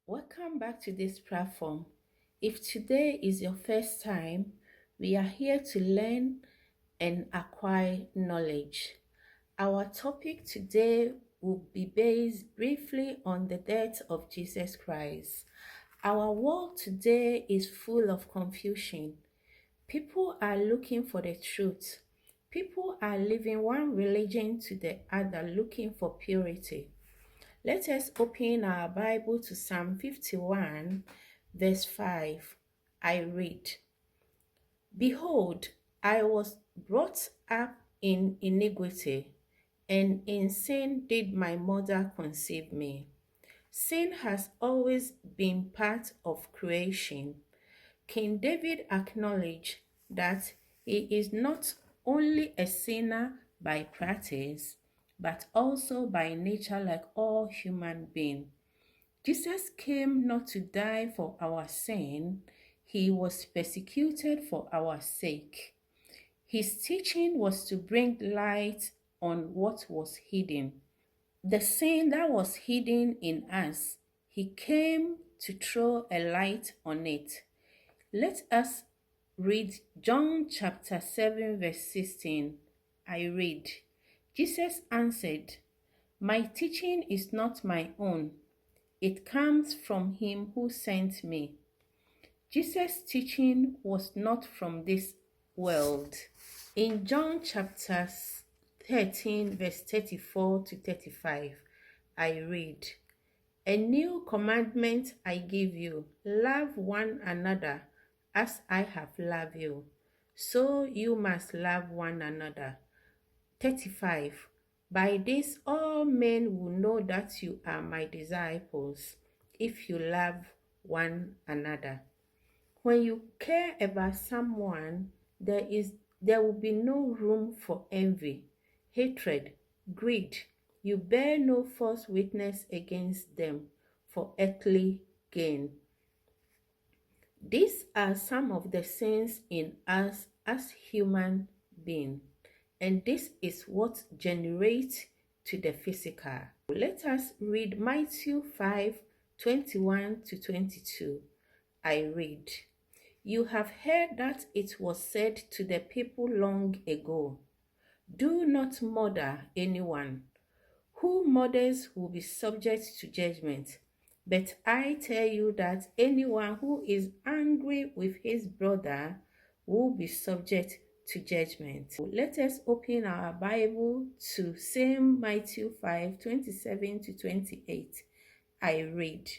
Welcome back to this platform. If today is your first time, we are here to learn and acquire knowledge. Our topic today will be based briefly on the death of Jesus Christ. Our world today is full of confusion. People are looking for the truth. People are living one religion to the other, looking for purity. Let us open our Bible to Psalm 51, verse 5. I read, Behold, I was brought up in iniquity, and in sin did my mother conceive me. Sin has always been part of creation. King David acknowledged that he is not only a sinner by practice, but also by nature like all human beings. Jesus came not to die for our sin, he was persecuted for our sake. His teaching was to bring light on what was hidden. The sin that was hidden in us, he came to throw a light on it. Let us read John chapter 7, verse 16. I read, Jesus answered, My teaching is not my own. It comes from him who sent me. Jesus' teaching was not from this world. In John chapter 13, verse 34 to 35, I read, A new commandment I give you, love one another as I have loved you. So you must love one another. 35. By this all men will know that you are my disciples, if you love one another. When you care about someone, there will be no room for envy, hatred, greed. You bear no false witness against them for earthly gain. These are some of the sins in us as human beings, and this is what generates to the physical. Let us read Matthew 5:21 to 22. I read, You have heard that it was said to the people long ago, Do not murder anyone. Who murders will be subject to judgment. But I tell you that anyone who is angry with his brother will be subject to judgment. Let us open our Bible to same Matthew 5:27 to 28. I read,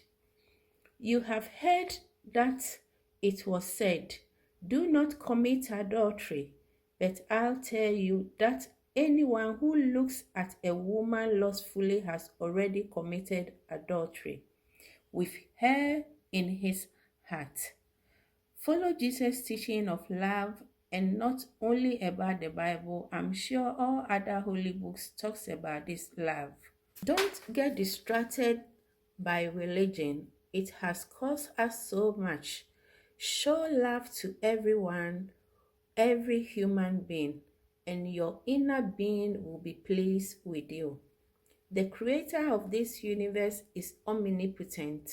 You have heard that it was said, Do not commit adultery. But I'll tell you that anyone who looks at a woman lustfully has already committed adultery with her in his heart. Follow Jesus' teaching of love, and not only about the Bible. I'm sure all other holy books talks about this love. Don't get distracted by religion. It has cost us so much. Show love to everyone, every human being, and your inner being will be pleased with you. The creator of this universe is omnipotent.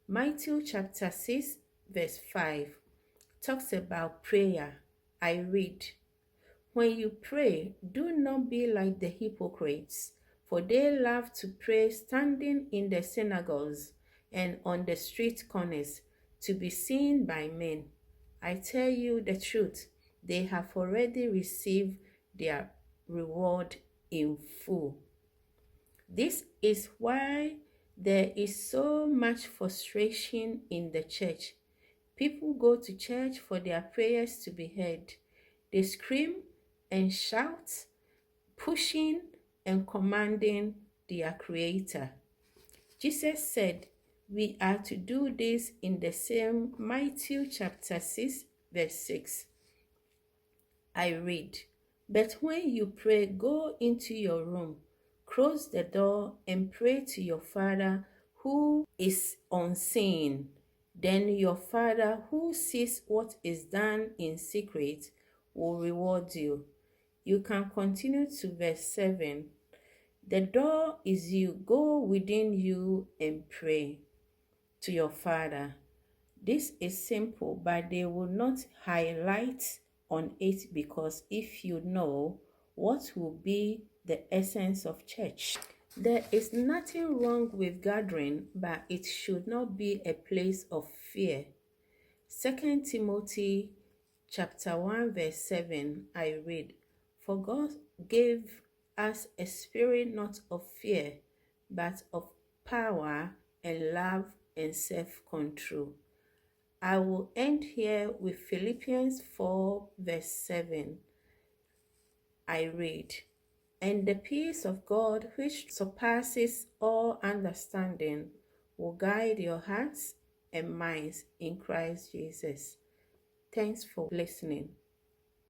Matthew chapter 6, verse 5 talks about prayer. I read, When you pray, do not be like the hypocrites, for they love to pray standing in the synagogues and on the street corners to be seen by men. I tell you the truth, they have already received their reward in full. This is why there is so much frustration in the church. People go to church for their prayers to be heard. They scream and shout, pushing and commanding their Creator. Jesus said we are to do this in the same Matthew chapter 6, verse 6. I read, But when you pray, go into your room, close the door, and pray to your Father who is unseen. Then your Father who sees what is done in secret will reward you. You can continue to verse 7. The door is you. Go within you and pray. to your Father. This is simple, but they will not highlight on it because if you know what will be the essence of church. There is nothing wrong with gathering, but it should not be a place of fear. 2 Timothy chapter 1 verse 7, I read, "For God gave us a spirit not of fear, but of power and love and self-control." I will end here with Philippians 4 verse 7. I read, "And the peace of God, which surpasses all understanding, will guide your hearts and minds in Christ Jesus." Thanks for listening.